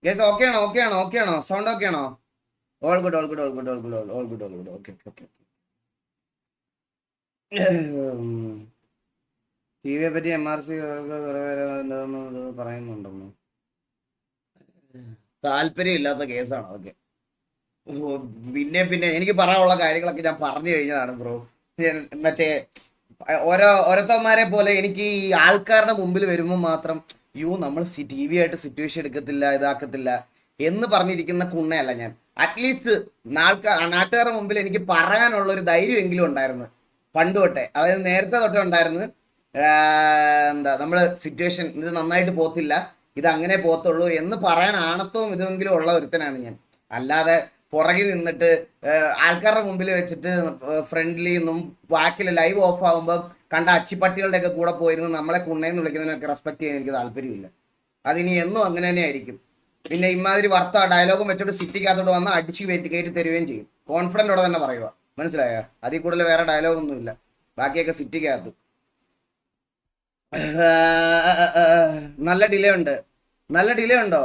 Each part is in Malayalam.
ഗൈസ് ഓക്കെ ആണോ? ഓക്കെ ആണോ? ഓക്കെ ആണോ? സൗണ്ട് ഓക്കെ ആണോ? All good, all good, all good, all good, all good, all good. Okay, okay. ടി വിയെ പറ്റി MRC പറയുന്നുണ്ടെന്ന് താല്പര്യം ഇല്ലാത്ത കേസാണ് അതൊക്കെ. ഓ, പിന്നെ എനിക്ക് പറയാനുള്ള കാര്യങ്ങളൊക്കെ ഞാൻ പറഞ്ഞു കഴിഞ്ഞതാണ് ബ്രോ. മറ്റേ ഓരോരുത്തന്മാരെ പോലെ എനിക്ക് ഈ ആൾക്കാരുടെ മുമ്പിൽ വരുമ്പോൾ മാത്രം നമ്മൾ TV ആയിട്ട് സിറ്റുവേഷൻ എടുക്കത്തില്ല, ഇതാക്കത്തില്ല എന്ന് പറഞ്ഞിരിക്കുന്ന കുണ്ണയല്ല ഞാൻ. അറ്റ്ലീസ്റ്റ് നാട്ടുകാരുടെ മുമ്പിൽ എനിക്ക് പറയാനുള്ള ഒരു ധൈര്യമെങ്കിലും ഉണ്ടായിരുന്നു പണ്ട് തൊട്ടേ. അതായത് നേരത്തെ തൊട്ടേ ഉണ്ടായിരുന്നു. എന്താ നമ്മള് സിറ്റുവേഷൻ ഇത് നന്നായിട്ട് പോത്തില്ല, ഇത് അങ്ങനെ പോത്തുള്ളൂ എന്ന് പറയാൻ ആണത്തവും ഇതെങ്കിലും ഉള്ള ഒരുത്തനാണ് ഞാൻ. അല്ലാതെ പുറകിൽ നിന്നിട്ട് ആൾക്കാരുടെ മുമ്പിൽ വെച്ചിട്ട് ഫ്രണ്ട്ലി എന്നും ബാക്കിൽ ലൈവ് ഓഫ് ആകുമ്പോൾ കണ്ട അച്ചിപ്പട്ടികളുടെ ഒക്കെ കൂടെ പോയിരുന്നു നമ്മളെ കുണ്ണേന്ന് വിളിക്കുന്നതിനൊക്കെ റെസ്പെക്ട് ചെയ്യാൻ എനിക്ക് താല്പര്യമില്ല. അതിനി എന്നും അങ്ങനെ തന്നെ ആയിരിക്കും. പിന്നെ ഇമാതിരി വർത്ത ഡയലോഗും വെച്ചോട്ട് സിറ്റിക്കകത്തോട്ട് വന്ന് അടിച്ച് കയറ്റി തരുകയും ചെയ്യും. കോൺഫിഡൻറ്റോടെ തന്നെ പറയുക, മനസ്സിലായ? അതിൽ കൂടുതൽ വേറെ ഡയലോഗൊന്നുമില്ല. ബാക്കിയൊക്കെ സിറ്റിക്കകത്ത് നല്ല ഡിലേ ഉണ്ട്. നല്ല ഡിലേ ഉണ്ടോ?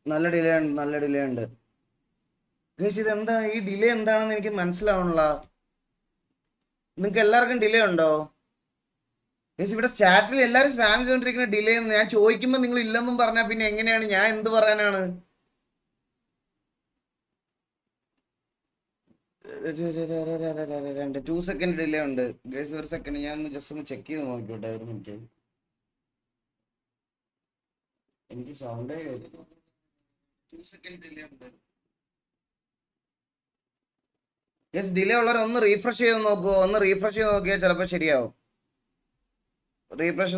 നല്ല ഡിലേ ഉണ്ട്. ഇതെന്താ ഈ ഡിലേ എന്താണെന്ന് എനിക്ക് മനസ്സിലാവണല്ല. നിങ്ങൾക്ക് എല്ലാവർക്കും ഡിലേ ഉണ്ടോ? ഇവിടെ ചാറ്റിൽ എല്ലാവരും സ്പാം ചെയ്തോണ്ടിരിക്കുന്ന ഡിലേ എന്ന് ഞാൻ ചോദിക്കുമ്പോൾ നിങ്ങൾ ഇല്ലെന്നും പറഞ്ഞാൽ പിന്നെ എങ്ങനെയാണ് ഞാൻ എന്ത് പറയാനാണ്? 2 സെക്കൻഡ് ഡിലേ ഉണ്ട് ഗേഴ്സ്. ഒരു സെക്കൻഡ് ഞാൻ ഒന്ന് ജസ്റ്റ് ഒന്ന് ചെക്ക് ചെയ്ത് നോക്കിക്കോട്ടെ. ഒരു മിനിറ്റ്. എനിക്ക് സൗണ്ടേ 2 സെക്കൻഡ് ഡിലേ ഉണ്ട്. യെസ്, ഡിലേ ഉള്ളവർ ഒന്ന് റീഫ്രഷ് ചെയ്ത് നോക്കുമോ? ഒന്ന് റീഫ്രഷ് ചെയ്ത് നോക്കിയാൽ ചിലപ്പോൾ ശരിയാവും. റീഫ്രഷ്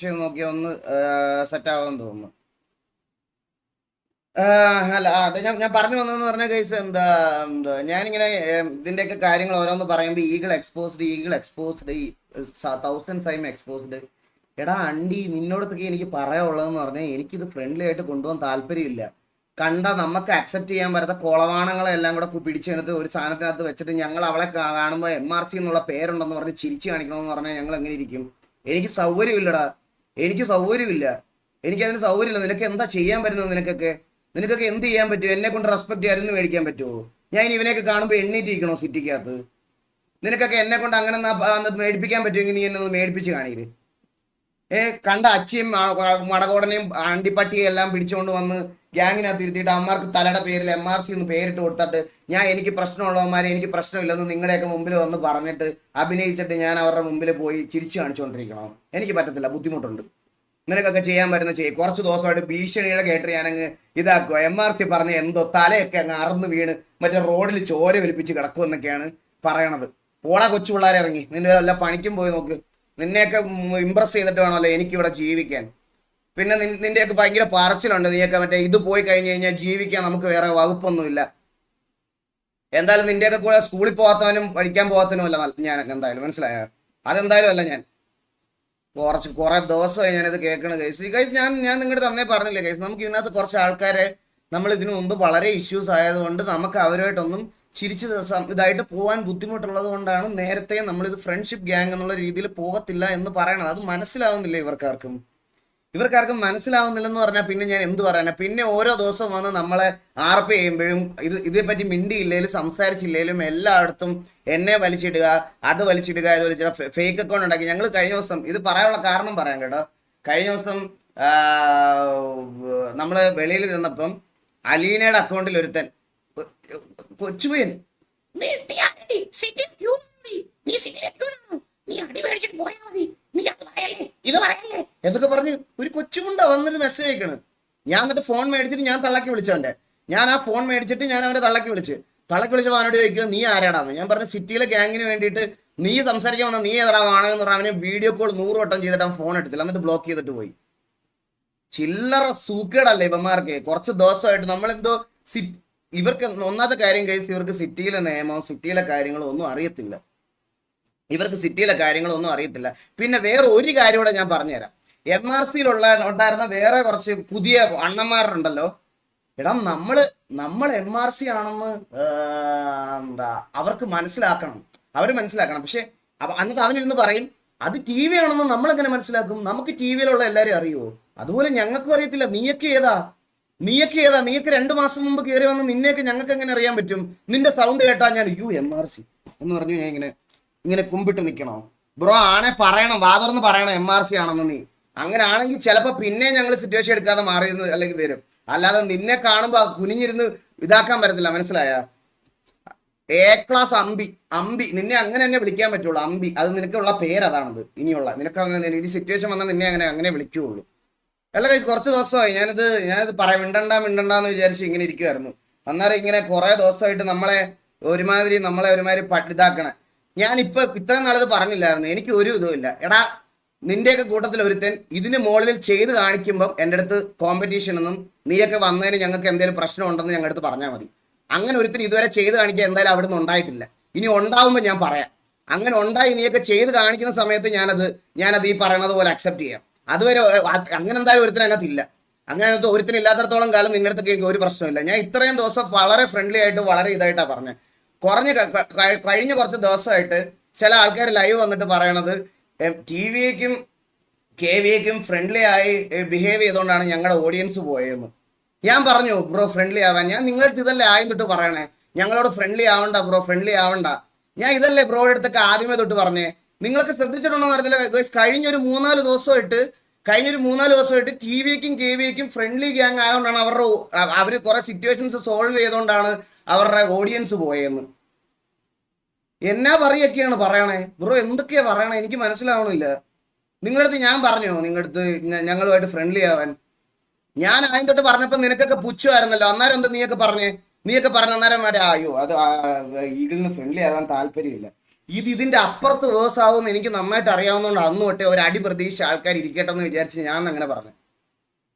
ചെയ്ത് നോക്കിയാൽ ഒന്ന് സെറ്റ് ആവാൻ തോന്നുന്നു. അല്ല, അത് ഞാൻ പറഞ്ഞു വന്നതെന്ന് പറഞ്ഞ കേസ് എന്താ ഞാനിങ്ങനെ ഇതിന്റെയൊക്കെ കാര്യങ്ങൾ ഓരോന്ന് പറയുമ്പോൾ ഈഗിൾ എക്സ്പോസ്ഡ് 1000 ടൈം എക്സ്പോസ്ഡ്. എടാ അണ്ടി, നിന്നോടത്തൊക്കെ എനിക്ക് പറയാനുള്ളതെന്ന് പറഞ്ഞാൽ എനിക്കിത് ഫ്രണ്ട്ലി ആയിട്ട് കൊണ്ടുപോകാൻ താല്പര്യമില്ല. കണ്ട നമുക്ക് അക്സെപ്റ്റ് ചെയ്യാൻ പറ്റാത്ത കൊളവാണങ്ങളെ എല്ലാം കൂടെ പിടിച്ചെടുത്ത് ഒരു സാധനത്തിനകത്ത് വെച്ചിട്ട് ഞങ്ങൾ അവളെ കാണുമ്പോൾ MRC എന്നുള്ള പേരുണ്ടെന്ന് പറഞ്ഞ് ചിരിച്ചു കാണിക്കണമെന്ന് പറഞ്ഞാൽ ഞങ്ങൾ എങ്ങനെ ഇരിക്കും? എനിക്ക് സൗകര്യമില്ലടാ, എനിക്ക് സൗകര്യമില്ല. എനിക്കതിന് സൗകര്യമില്ല. നിനക്ക് എന്താ ചെയ്യാൻ പറ്റുന്നത്? നിനക്കൊക്കെ എന്ത് ചെയ്യാൻ പറ്റുമോ? എന്നെ കൊണ്ട് റെസ്പെക്ട് ആയിരുന്നു മേടിക്കാൻ പറ്റുമോ? ഞാൻ ഇവനെയൊക്കെ കാണുമ്പോൾ എണ്ണീറ്റിരിക്കണോ സിറ്റിക്കകത്ത്? നിനക്കൊക്കെ എന്നെ കൊണ്ട് അങ്ങനെ മേടിപ്പിക്കാൻ പറ്റുമെങ്കിൽ നീ എന്നെ ഒന്ന് മേടിപ്പിച്ച് കാണിയത്. കണ്ട അച്ചിയും മടകോടനെയും അണ്ടിപ്പട്ടിയും എല്ലാം പിടിച്ചുകൊണ്ട് വന്ന് ഗ്യാങ്ങിനകത്ത് ഇരുത്തിയിട്ട് അമ്മമാർക്ക് തലയുടെ പേരിൽ MRC എന്ന് പേരിട്ട് കൊടുത്തിട്ട് എനിക്ക് പ്രശ്നമുള്ളവന്മാരെ എനിക്ക് പ്രശ്നമില്ലെന്ന് നിങ്ങളുടെയൊക്കെ മുമ്പിൽ വന്ന് പറഞ്ഞിട്ട് അഭിനയിച്ചിട്ട് ഞാൻ അവരുടെ മുമ്പിൽ പോയി ചിരിച്ചു കാണിച്ചുകൊണ്ടിരിക്കണോ? എനിക്ക് പറ്റത്തില്ല, ബുദ്ധിമുട്ടുണ്ട്. നിനക്കൊക്കെ ചെയ്യാൻ പറ്റുന്ന ചെയ്യും. കുറച്ച് ദിവസമായിട്ട് ഭീഷണിയുടെ കേട്ട് ഞാനങ്ങ് ഇതാക്കുക. MRC പറഞ്ഞ എന്തോ തലയൊക്കെ അങ്ങ് അറന്ന് വീണ് മറ്റേ റോഡിൽ ചോര വലിപ്പിച്ച് കിടക്കുമെന്നൊക്കെയാണ് പറയണത്. പോടാ കൊച്ചു പിള്ളേരെ, ഇറങ്ങി നിന്റെ വല്ല പണിക്കും പോയി നോക്ക്. നിന്നെയൊക്കെ ഇമ്പ്രസ് ചെയ്തിട്ട് വേണമല്ലോ എനിക്കിവിടെ ജീവിക്കാൻ. പിന്നെ നിന്റെയൊക്കെ ഭയങ്കര പറച്ചിലുണ്ട്. നീയൊക്കെ മറ്റേ ഇത് പോയി കഴിഞ്ഞ് കഴിഞ്ഞാൽ ജീവിക്കാൻ നമുക്ക് വേറെ വകുപ്പൊന്നുമില്ല. എന്തായാലും നിന്റെയൊക്കെ കൂടെ സ്കൂളിൽ പോകാത്തവനും പഠിക്കാൻ പോകാത്തവനും അല്ല ഞാൻ, എന്തായാലും മനസ്സിലായോ? അതെന്തായാലും അല്ല ഞാൻ. കുറെ ദിവസമായി ഞാനിത് കേൾക്കണ ഗൈസ്. ഞാൻ നിങ്ങളുടെ തന്നെ പറഞ്ഞില്ലേ ഗൈസ്, നമുക്ക് ഇതിനകത്ത് കുറച്ച് ആൾക്കാരെ നമ്മൾ ഇതിനു മുമ്പ് വളരെ ഇഷ്യൂസ് ആയതുകൊണ്ട് നമുക്ക് അവരുമായിട്ടൊന്നും ചിരിച്ച് ഇതായിട്ട് പോകാൻ ബുദ്ധിമുട്ടുള്ളത് കൊണ്ടാണ് നേരത്തെ നമ്മളിത് ഫ്രണ്ട്ഷിപ്പ് ഗ്യാങ് എന്നുള്ള രീതിയിൽ പോകത്തില്ല എന്ന് പറയണത്. അത് മനസ്സിലാവുന്നില്ല ഇവർക്കാർക്കും മനസ്സിലാവുന്നില്ലെന്ന് പറഞ്ഞാൽ പിന്നെ ഞാൻ എന്ത് പറയാനാ? പിന്നെ ഓരോ ദിവസവും വന്ന് നമ്മളെ ആർപ്പ് ചെയ്യുമ്പോഴും ഇതേപ്പറ്റി മിണ്ടിയില്ലേലും സംസാരിച്ചില്ലേലും എല്ലായിടത്തും എന്നെ വലിച്ചിടുക, അത് വലിച്ചിടുക, ഇത് വലിച്ചിടുക, ഫേക്ക് അക്കൗണ്ട് ഉണ്ടാക്കി. ഞങ്ങൾ കഴിഞ്ഞ ദിവസം ഇത് പറയാനുള്ള കാരണം പറയാം കേട്ടോ. കഴിഞ്ഞ ദിവസം നമ്മള് വെളിയിലിരുന്നപ്പം അലീനയുടെ അക്കൗണ്ടിൽ ഒരുത്തൻ കൊച്ചുപയ്യൻ എന്തൊക്കെ പറഞ്ഞ് ഒരു കൊച്ചുമുണ്ട വന്നൊരു മെസ്സേജ് അയക്കണ്. ഞാൻ എന്നിട്ട് ഫോൺ മേടിച്ചിട്ട് ഞാൻ തള്ളക്കി വിളിച്ചവന്റെ. ഞാൻ ആ ഫോൺ മേടിച്ചിട്ട് ഞാൻ അവനെ തള്ളക്കി വിളിച്ചപ്പോൾ അവനോട് ചോദിക്കുക നീ ആരാടാന്ന്. ഞാൻ പറഞ്ഞ സിറ്റിയിലെ ഗ്യാങ്ങിന് വേണ്ടിയിട്ട് നീ സംസാരിക്കാൻ വന്ന നീ ഏതാ വാണെന്ന് പറഞ്ഞാൽ അവനെ വീഡിയോ കോൾ 100 വട്ടം ചെയ്തിട്ട് അവൻ ഫോൺ എടുത്തില്ല, എന്നിട്ട് ബ്ലോക്ക് ചെയ്തിട്ട് പോയി. ചില്ലറ സൂക്കേടല്ലേ ഇവന്മാർക്ക്? കുറച്ച് ദിവസമായിട്ട് നമ്മളെന്തോ ഇവർക്ക് ഒന്നാമത്തെ കാര്യം കഴിച്ച് ഇവർക്ക് സിറ്റിയിലെ നിയമവും സിറ്റിയിലെ കാര്യങ്ങളും ഒന്നും അറിയത്തില്ല. പിന്നെ വേറെ ഒരു കാര്യം കൂടെ ഞാൻ പറഞ്ഞുതരാം. MRCയിലുള്ള ഉണ്ടായിരുന്ന വേറെ കുറച്ച് പുതിയ അണ്ണന്മാരുണ്ടല്ലോ. എടാ നമ്മൾ MRC ആണെന്ന് എന്താ അവർക്ക് മനസ്സിലാക്കണം. പക്ഷെ അന്നത്തെ അവനിരുന്ന് പറയും അത് ടി വി ആണെന്ന് നമ്മൾ എങ്ങനെ മനസ്സിലാക്കും? നമുക്ക് ടി വിയിലുള്ള എല്ലാവരും അറിയുമോ? അതുപോലെ ഞങ്ങൾക്കും അറിയത്തില്ല. നീയൊക്കെ 2 മാസം മുമ്പ് കയറി വന്ന് നിന്നെയൊക്കെ ഞങ്ങൾക്ക് എങ്ങനെ അറിയാൻ പറ്റും? നിന്റെ സൗണ്ട് കേട്ടാ ഞാൻ MRC എന്ന് പറഞ്ഞു ഞാൻ ഇങ്ങനെ കുമ്പിട്ട് നിൽക്കണോ? ബ്രോ ആണെ പറയണം, വാതുറന്ന് പറയണം MRC ആണെന്ന്. നീ അങ്ങനെ ആണെങ്കിൽ ചിലപ്പോൾ പിന്നെ ഞങ്ങൾ സിറ്റുവേഷൻ എടുക്കാതെ മാറിയിരുന്നു അല്ലെങ്കിൽ വരും. അല്ലാതെ നിന്നെ കാണുമ്പോൾ കുനിഞ്ഞിരുന്ന് ഇതാക്കാൻ പറ്റത്തില്ല, മനസ്സിലായ? A-ക്ലാസ് അമ്പി നിന്നെ അങ്ങനെ തന്നെ വിളിക്കാൻ പറ്റുള്ളൂ. അമ്പി, അത് നിനക്കുള്ള പേര് അതാണത്. ഇനിയുള്ള നിനക്ക് അങ്ങനെ ഈ സിറ്റുവേഷൻ വന്നാൽ നിന്നെ അങ്ങനെ വിളിക്കുകയുള്ളൂ. അല്ല കൈസ്, കുറച്ച് ദിവസമായി ഞാനിത് പറയാം, മിണ്ടണ്ടെന്ന് വിചാരിച്ച് ഇങ്ങനെ ഇരിക്കുമായിരുന്നു. അന്നേരം ഇങ്ങനെ കുറെ ദിവസമായിട്ട് നമ്മളെ ഒരുമാതിരി ഇതാക്കണേ. ഞാനിപ്പോൾ ഇത്രയും നാളത് പറഞ്ഞില്ലായിരുന്നു, എനിക്ക് ഒരു ഇതുമില്ല. എടാ, നിന്റെയൊക്കെ കൂട്ടത്തിൽ ഒരുത്തൻ ഇതിന് മുകളിൽ ചെയ്ത് കാണിക്കുമ്പം എൻ്റെ അടുത്ത് കോമ്പറ്റീഷനൊന്നും, നീയൊക്കെ വന്നതിന് ഞങ്ങൾക്ക് എന്തെങ്കിലും പ്രശ്നം ഉണ്ടെന്ന് ഞങ്ങളുടെ അടുത്ത് പറഞ്ഞാൽ മതി. അങ്ങനെ ഒരുത്തൻ ഇതുവരെ ചെയ്ത് കാണിക്കാൻ എന്തായാലും അവിടെ നിന്ന് ഉണ്ടായിട്ടില്ല. ഇനി ഉണ്ടാവുമ്പോൾ ഞാൻ പറയാം. അങ്ങനെ ഉണ്ടായി നീയൊക്കെ ചെയ്ത് കാണിക്കുന്ന സമയത്ത് ഞാനത് ഈ പറയണത് പോലെ അക്സെപ്റ്റ് ചെയ്യാം. അതുവരെ അങ്ങനെ എന്തായാലും ഒരുത്തൻ അതിനകത്തില്ല. അങ്ങനെ ഒരുത്തനില്ലാത്തടത്തോളം കാലം നിങ്ങളുടെ അടുത്തൊക്കെ എനിക്ക് ഒരു പ്രശ്നമില്ല. ഞാൻ ഇത്രയും ദിവസം വളരെ ഫ്രണ്ട്ലി ആയിട്ട് വളരെ ഇതായിട്ടാണ് പറഞ്ഞത്. കഴിഞ്ഞ കുറച്ച് ദിവസമായിട്ട് ചില ആൾക്കാർ ലൈവ് വന്നിട്ട് പറയണത് TV-ക്കും KV-ക്കും ഫ്രണ്ട്ലി ആയി ബിഹേവ് ചെയ്തുകൊണ്ടാണ് ഞങ്ങളുടെ ഓഡിയൻസ് പോയതെന്ന്. ഞാൻ പറഞ്ഞു, ബ്രോ ഫ്രണ്ട്ലി ആവാൻ ഞാൻ നിങ്ങളുടെ ഇതല്ലേ ആദ്യം തൊട്ട് പറയണേ, ഞങ്ങളോട് ഫ്രണ്ട്ലി ആവണ്ട ബ്രോ, ഫ്രണ്ട്ലി ആവണ്ട. ഞാൻ ഇതല്ലേ ബ്രോയുടെ അടുത്തൊക്കെ ആദ്യമേ തൊട്ട് പറഞ്ഞേ. നിങ്ങളൊക്കെ ശ്രദ്ധിച്ചിട്ടുണ്ടോ അറിയത്തില്ല. കഴിഞ്ഞൊരു 3-4 ദിവസമായിട്ട് TV-ക്കും KV-ക്കും ഫ്രണ്ട്ലി ഗ്യാങ് ആയതുകൊണ്ടാണ് അവർ കുറെ സിറ്റുവേഷൻസ് സോൾവ് ചെയ്തുകൊണ്ടാണ് അവരുടെ ഓഡിയൻസ് പോയെന്ന്. എന്നാ പറയൊക്കെയാണ് പറയണേ ബ്രോ? എന്തൊക്കെയാ പറയണേ? എനിക്ക് മനസ്സിലാവണില്ല. നിങ്ങളടുത്ത് ഞാൻ പറഞ്ഞോ നിങ്ങളടുത്ത് ഞങ്ങളുമായിട്ട് ഫ്രണ്ട്ലി ആവാൻ? ഞാൻ ആദ്യം തൊട്ട് പറഞ്ഞപ്പോൾ നിനക്കൊക്കെ പുച്ഛമായിരുന്നല്ലോ. അന്നേരം എന്താ നീയൊക്കെ പറഞ്ഞ അന്നേരം അയ്യോ അത് ഈഗിളിന് ഫ്രണ്ട്ലി ആവാൻ താല്പര്യമില്ല. ഇതിന്റെ അപ്പുറത്ത് വേഴ്സ് ആവുമെന്ന് എനിക്ക് നന്നായിട്ട് അറിയാവുന്നതുകൊണ്ട് അന്ന് തൊട്ടേ ഒരു അടി പ്രതീക്ഷിച്ച ആൾക്കാർ ഇരിക്കട്ടെ എന്ന് വിചാരിച്ച് ഞാൻ അങ്ങനെ പറഞ്ഞു.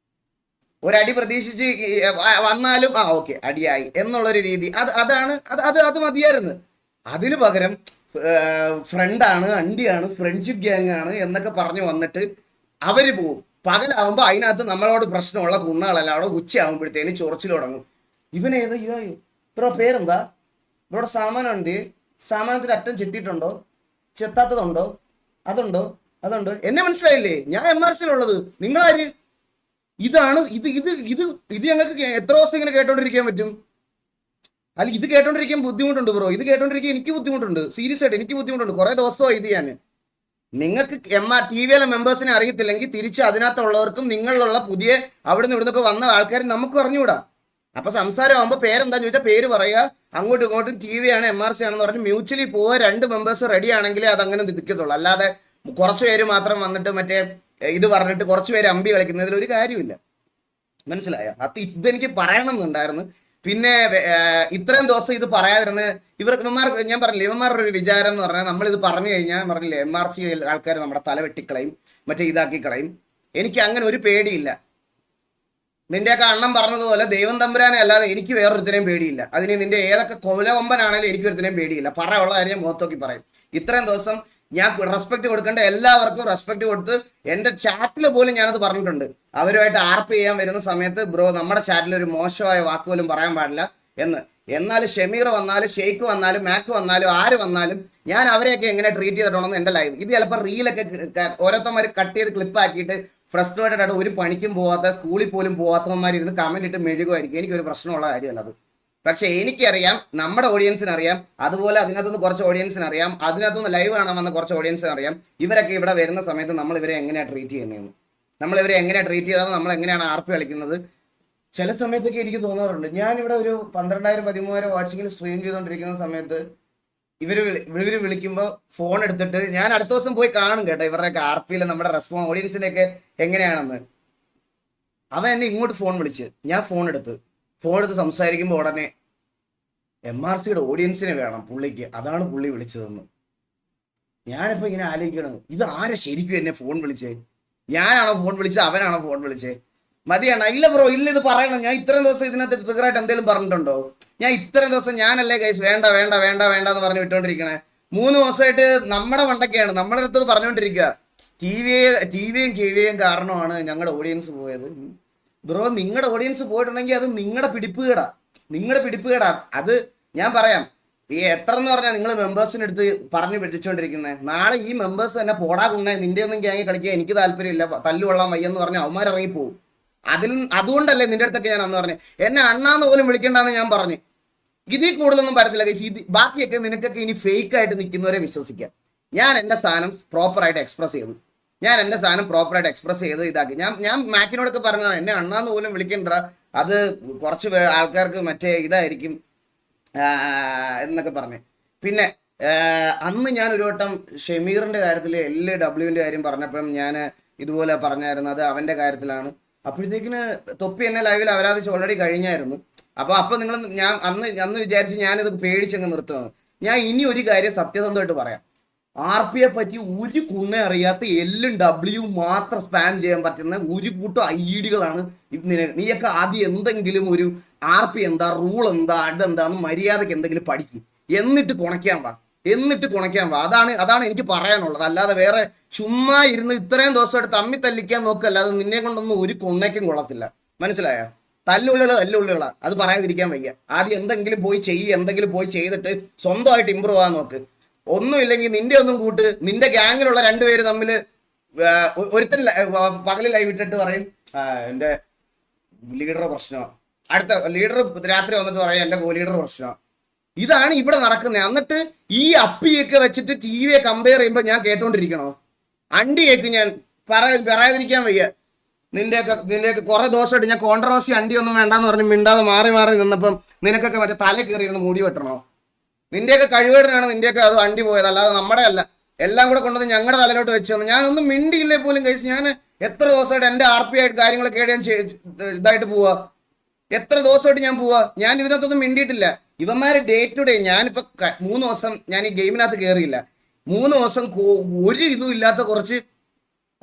ഒരടി പ്രതീക്ഷിച്ച് വന്നാലും ഓക്കെ അടിയായി എന്നുള്ളൊരു രീതി, അത് മതിയായിരുന്നു. അതിന് പകരം ഫ്രണ്ടാണ്, അണ്ടിയാണ്, ഫ്രണ്ട്ഷിപ്പ് ഗ്യാങ് ആണ് എന്നൊക്കെ പറഞ്ഞു വന്നിട്ട് അവര് പോവും. പകലാവുമ്പോൾ അതിനകത്ത് നമ്മളോട് പ്രശ്നമുള്ള കുണ്ണുകളെല്ലാം അവിടെ ഉച്ചയാകുമ്പോഴത്തേന് ചൊറച്ചിൽ തുടങ്ങും. ഇവനേതോ ബ്രോ പേരെന്താ? ബ്രോയുടെ സാമാനം എന്ത്? സാമാനത്തിന് അറ്റം ചെത്തിയിട്ടുണ്ടോ? ചെത്താത്തതുണ്ടോ? അതുണ്ടോ? എന്നെ മനസ്സിലായില്ലേ? ഞാൻ MRC-യിലുള്ളത്. നിങ്ങളാര്? ഇതാണ് ഇത് ഞങ്ങൾക്ക് എത്ര ദിവസം ഇങ്ങനെ കേട്ടോണ്ടിരിക്കാൻ പറ്റും? അല്ല, ഇത് കേട്ടോണ്ടിരിക്കാൻ ബുദ്ധിമുട്ടുണ്ട് ബ്രോ. ഇത് കേട്ടോണ്ടിരിക്കാൻ എനിക്ക് ബുദ്ധിമുട്ടുണ്ട്. സീരിയസ് ആയിട്ട് എനിക്ക് ബുദ്ധിമുട്ടുണ്ട്. കുറെ ദിവസമായി ഇത് ഞാൻ. നിങ്ങൾക്ക് TV-യിലെ മെമ്പേഴ്സിനെ അറിയത്തില്ലെങ്കിൽ തിരിച്ച് അതിനകത്തുള്ളവർക്കും നിങ്ങളിലുള്ള പുതിയ അവിടെ നിന്ന് ഇവിടുന്നൊക്കെ വന്ന ആൾക്കാർ നമുക്ക് പറഞ്ഞുകൂടാ. അപ്പൊ സംസാരം ആകുമ്പോൾ പേരെന്താന്ന് ചോദിച്ചാൽ പേര് പറയുക, അങ്ങോട്ടും ഇങ്ങോട്ടും TV ആണ് MRC ആണെന്ന് പറഞ്ഞ് മ്യൂച്വലി പോവുക. 2 മെമ്പേഴ്സ് റെഡി ആണെങ്കിലേ അതങ്ങനെ നിൽക്കത്തുള്ളൂ. അല്ലാതെ കുറച്ച് പേര് മാത്രം വന്നിട്ട് മറ്റേ ഇത് പറഞ്ഞിട്ട് കുറച്ച് പേര് അമ്പി കളിക്കുന്നതിൽ ഒരു കാര്യമില്ല. മനസ്സിലായോ? ഇതെനിക്ക് പറയണമെന്നുണ്ടായിരുന്നു. പിന്നെ ഇത്രയും ദിവസം ഇത് പറയാതിരുന്ന് ഇവർക്ക് ഞാൻ പറഞ്ഞില്ലേ, ഇവന്മാരുടെ ഒരു വിചാരം എന്ന് പറഞ്ഞാൽ നമ്മളിത് പറഞ്ഞു കഴിഞ്ഞാൽ പറഞ്ഞില്ലേ MRC ആൾക്കാർ നമ്മുടെ തല വെട്ടിക്കളയും, മറ്റേ ഇതാക്കി കളയും. എനിക്ക് അങ്ങനെ ഒരു പേടിയില്ല. നിന്റെയൊക്കെ അണ്ണം പറഞ്ഞതുപോലെ ദൈവം തമ്പുരാനെ അല്ലാതെ എനിക്ക് വേറൊരുത്തനെയും പേടിയില്ല. അതിന് നിന്റെ ഏതൊക്കെ കൊലകൊമ്പനാണെങ്കിലും എനിക്ക് ഒരുത്തനെയും പേടിയില്ല. പറയാനുള്ള കാര്യം മുഖത്തോക്കി പറയും. ഇത്രയും ദിവസം ഞാൻ റെസ്പെക്ട് കൊടുക്കേണ്ട എല്ലാവർക്കും റെസ്പെക്ട് കൊടുത്ത് എൻ്റെ ചാറ്റിൽ പോലും ഞാനത് പറഞ്ഞിട്ടുണ്ട്. അവരുമായിട്ട് ആർപ്പ് ചെയ്യാൻ വരുന്ന സമയത്ത് ബ്രോ നമ്മുടെ ചാറ്റിൽ ഒരു മോശമായ വാക്ക് പോലും പറയാൻ പാടില്ല എന്ന്. എന്നാൽ ഷമീർ വന്നാലും ഷെയ്ഖ് വന്നാലും മാക്ക് വന്നാലും ആര് വന്നാലും ഞാൻ അവരെയൊക്കെ എങ്ങനെ ട്രീറ്റ് ചെയ്തിട്ടുണ്ടെന്ന് എൻ്റെ ലൈവ്. ഇത് ചിലപ്പോൾ റീലൊക്കെ ഓരോരുത്തന്മാർ കട്ട് ചെയ്ത് ക്ലിപ്പാക്കിയിട്ട് ഫ്രസ്ട്രേറ്റഡ് ആയിട്ട് ഒരു പണിക്കും പോകാത്ത, സ്കൂളിൽ പോലും പോകാത്തവന്മാർ ഇരുന്ന് കമന്റ് ഇട്ട് മെഴുകുമായിരിക്കും. എനിക്കൊരു പ്രശ്നമുള്ള കാര്യമല്ല അത്. പക്ഷെ എനിക്കറിയാം, നമ്മുടെ ഓഡിയൻസിന് അറിയാം, അതുപോലെ അതിനകത്തുനിന്ന് കുറച്ച് ഓഡിയൻസിന് അറിയാം, അതിനകത്തുനിന്ന് ലൈവ് കാണാൻ വന്ന കുറച്ച് ഓഡിയൻസിന് അറിയാം. ഇവരൊക്കെ ഇവിടെ വരുന്ന സമയത്ത് നമ്മൾ ഇവരെ എങ്ങനെയാണ് ട്രീറ്റ് ചെയ്യുന്നതെന്ന്, നമ്മളിവരെ എങ്ങനെയാണ് ട്രീറ്റ് ചെയ്തത്, നമ്മൾ എങ്ങനെയാണ് ആർപ്പ് കളിക്കുന്നത്. ചില സമയത്തൊക്കെ എനിക്ക് തോന്നാറുണ്ട്, ഞാനിവിടെ ഒരു 12,000-13,000 വാച്ചിങ്ങിൽ സ്ട്രീം ചെയ്തുകൊണ്ടിരിക്കുന്ന സമയത്ത് ഇവര് വിളിക്കുമ്പോൾ ഫോൺ എടുത്തിട്ട് ഞാൻ അടുത്ത ദിവസം പോയി കാണും കേട്ടോ ഇവരുടെയൊക്കെ ആർപ്പിയിൽ നമ്മുടെ ഓഡിയൻസിന്റെ ഒക്കെ എങ്ങനെയാണെന്ന്. അവൻ എന്നെ ഇങ്ങോട്ട് ഫോൺ വിളിച്ച്, ഞാൻ ഫോൺ എടുത്ത് സംസാരിക്കുമ്പോൾ ഉടനെ MRC-യുടെ ഓഡിയൻസിനെ വേണം പുള്ളിക്ക്, അതാണ് പുള്ളി വിളിച്ചതെന്ന്. ഞാനിപ്പോൾ ഇങ്ങനെ ആലോചിക്കണം, ഇത് ആരെ ശരിക്കും എന്നെ ഫോൺ വിളിച്ചേ? ഞാനാണോ ഫോൺ വിളിച്ചത്, അവനാണോ ഫോൺ വിളിച്ചേ? മതിയാണ്. ഇല്ല ബ്രോ, ഇല്ല, ഇത് പറയണം. ഞാൻ ഇത്രയും ദിവസം ഇതിനകത്ത് ട്രിഗറായിട്ട് എന്തെങ്കിലും പറഞ്ഞിട്ടുണ്ടോ? ഞാൻ ഇത്രയും ദിവസം ഞാനല്ലേ ഗൈസ് വേണ്ട വേണ്ട വേണ്ട വേണ്ട എന്ന് പറഞ്ഞ് വിട്ടുകൊണ്ടിരിക്കണേ. 3 ദിവസമായിട്ട് നമ്മുടെ മണ്ടൊക്കെയാണ് നമ്മുടെ അടുത്ത് പറഞ്ഞുകൊണ്ടിരിക്കുക. ടിവിയും KV-യും കാരണമാണ് ഞങ്ങളുടെ ഓഡിയൻസ് പോയത്. ബ്രോ, നിങ്ങളുടെ ഓഡിയൻസ് പോയിട്ടുണ്ടെങ്കിൽ അത് നിങ്ങളുടെ പിടിപ്പുകേടാ. അത് ഞാൻ പറയാം. ഈ എത്ര എന്ന് പറഞ്ഞാൽ നിങ്ങൾ മെമ്പേഴ്സിന് അടുത്ത് പറഞ്ഞു പറ്റിച്ചുകൊണ്ടിരിക്കുന്നത്. നാളെ ഈ മെമ്പേഴ്സ് തന്നെ പോടാ കുണ്ണേ നിന്റെ ഒന്നും ഗ്യാങ് കളിക്കാൻ എനിക്ക് താല്പര്യമില്ല, തല്ലുകൊള്ളാൻ വയ്യെന്ന് പറഞ്ഞാൽ അവന്മാർ ഇറങ്ങിപ്പോവും. അതുകൊണ്ടല്ലേ നിന്റെ അടുത്തൊക്കെ ഞാൻ അന്ന് പറഞ്ഞു എന്നെ അണ്ണാന്ന് പോലും വിളിക്കണ്ടെന്ന് ഞാൻ പറഞ്ഞു. ഇതിൽ കൂടുതലൊന്നും പറ്റത്തില്ല ഗൈസ്. ബാക്കിയൊക്കെ നിനക്കൊക്കെ ഇനി ഫേക്ക് ആയിട്ട് നിൽക്കുന്നവരെ വിശ്വസിക്കാം. ഞാൻ എൻ്റെ സ്ഥാനം പ്രോപ്പറായിട്ട് എക്സ്പ്രസ് ചെയ്തു ഇതാക്കി. ഞാൻ മാക്കിനോടൊക്കെ പറഞ്ഞത് എന്നെ അണ്ണാന്ന് പോലും വിളിക്കണ്ട, അത് കുറച്ച് ആൾക്കാർക്ക് മറ്റേ ഇതായിരിക്കും എന്നൊക്കെ പറഞ്ഞു. പിന്നെ അന്ന് ഞാൻ ഒരു വട്ടം ഷമീറിന്റെ കാര്യത്തിൽ LWന്റെ കാര്യം പറഞ്ഞപ്പം ഞാൻ ഇതുപോലെ പറഞ്ഞായിരുന്നു, അത് അവന്റെ കാര്യത്തിലാണ്. അപ്പോഴത്തേക്കിന് തൊപ്പി എന്നെ ലൈവിൽ അവരാധിച്ച് ഓൾറെഡി കഴിഞ്ഞായിരുന്നു. അപ്പൊ നിങ്ങൾ ഞാൻ അന്ന് വിചാരിച്ച് ഞാനിത് പേടിച്ചങ്ങ് നിർത്തുന്നത്. ഞാൻ ഇനി ഒരു കാര്യം സത്യസന്ധമായിട്ട് പറയാം. RPയെ പറ്റി ഒരു കുണ്ണെ അറിയാത്ത LW മാത്രം സ്പാം ചെയ്യാൻ പറ്റുന്ന ഒരു കൂട്ടം IDകളാണ്. നീയൊക്കെ ആദ്യം എന്തെങ്കിലും ഒരു RP എന്താ, റൂൾ എന്താ, അതെന്താന്ന് മര്യാദക്ക് എന്തെങ്കിലും പഠിക്കും, എന്നിട്ട് കുണയ്ക്കാൻ വാ. അതാണ് എനിക്ക് പറയാനുള്ളത്. അല്ലാതെ വേറെ ചുമ്മാ ഇരുന്ന് ഇത്രയും ദിവസമായിട്ട് തമ്മി തല്ലിക്കാൻ നോക്കല്ലാതെ നിന്നെ കൊണ്ടൊന്നും ഒരു കൊണ്ണയ്ക്കും കൊള്ളത്തില്ല. മനസ്സിലായോ? തല്ലുള്ളികളാ, അത് പറയാതിരിക്കാൻ വയ്യ. ആദ്യം എന്തെങ്കിലും പോയി ചെയ്തിട്ട് സ്വന്തമായിട്ട് ഇമ്പ്രൂവ് ആകാൻ നോക്ക്. ഒന്നുമില്ലെങ്കിൽ നിന്റെ ഒന്നും കൂട്ട്, നിന്റെ ഗ്യാങ്ങിലുള്ള രണ്ടുപേര് തമ്മിൽ ഒരുത്തൻ പകല് ലൈവ് ഇട്ടിട്ട് പറയും എന്റെ ലീഡർ പ്രശ്നമാണ്, അടുത്ത ലീഡർ രാത്രി വന്നിട്ട് പറയാം എന്റെ ലീഡർ പ്രശ്നമാണ്. ഇതാണ് ഇവിടെ നടക്കുന്നത്. എന്നിട്ട് ഈ അപ്പിയൊക്കെ വെച്ചിട്ട് TVയെ കമ്പയർ ചെയ്യുമ്പോൾ ഞാൻ കേട്ടോണ്ടിരിക്കണോ? അണ്ടി കേക്ക് ഞാൻ പറയാതിരിക്കാൻ വയ്യ. നിന്റെയൊക്കെ കുറെ ദിവസമായിട്ട് ഞാൻ കോൺട്രവേഴ്സി അണ്ടി ഒന്നും വേണ്ടാന്ന് പറഞ്ഞ് മിണ്ടാതെ മാറി നിന്നപ്പം നിനക്കൊക്കെ മറ്റേ തല കയറിയിരുന്ന് മൂടി വെട്ടണോ? നിന്റെയൊക്കെ കഴിവേടനാണ് നിന്റെയൊക്കെ അത് അണ്ടി പോയത്, അല്ലാതെ നമ്മുടെ അല്ല. എല്ലാം കൂടെ കൊണ്ടുവന്ന് ഞങ്ങളുടെ തലയിലോട്ട് വെച്ചു തന്നു. ഞാനൊന്നും മിണ്ടിയില്ലേ പോലും കഴിച്ച്. ഞാൻ എത്ര ദിവസമായിട്ട് എൻ്റെ RP ആയിട്ട് കാര്യങ്ങളൊക്കെ ഞാൻ ഇതായിട്ട് പോവാ, എത്ര ദിവസമായിട്ട് ഞാൻ പോവാ. ഞാൻ ഇതിനകത്തൊന്നും മിണ്ടിയിട്ടില്ല. ഇവന്മാര് ഡേ ടു ഡേ, ഞാനിപ്പോ 3 ദിവസം ഞാൻ ഈ ഗെയിമിനകത്ത് കയറിയില്ല. 3 ദിവസം ഒരു ഇതും ഇല്ലാത്ത കുറച്ച്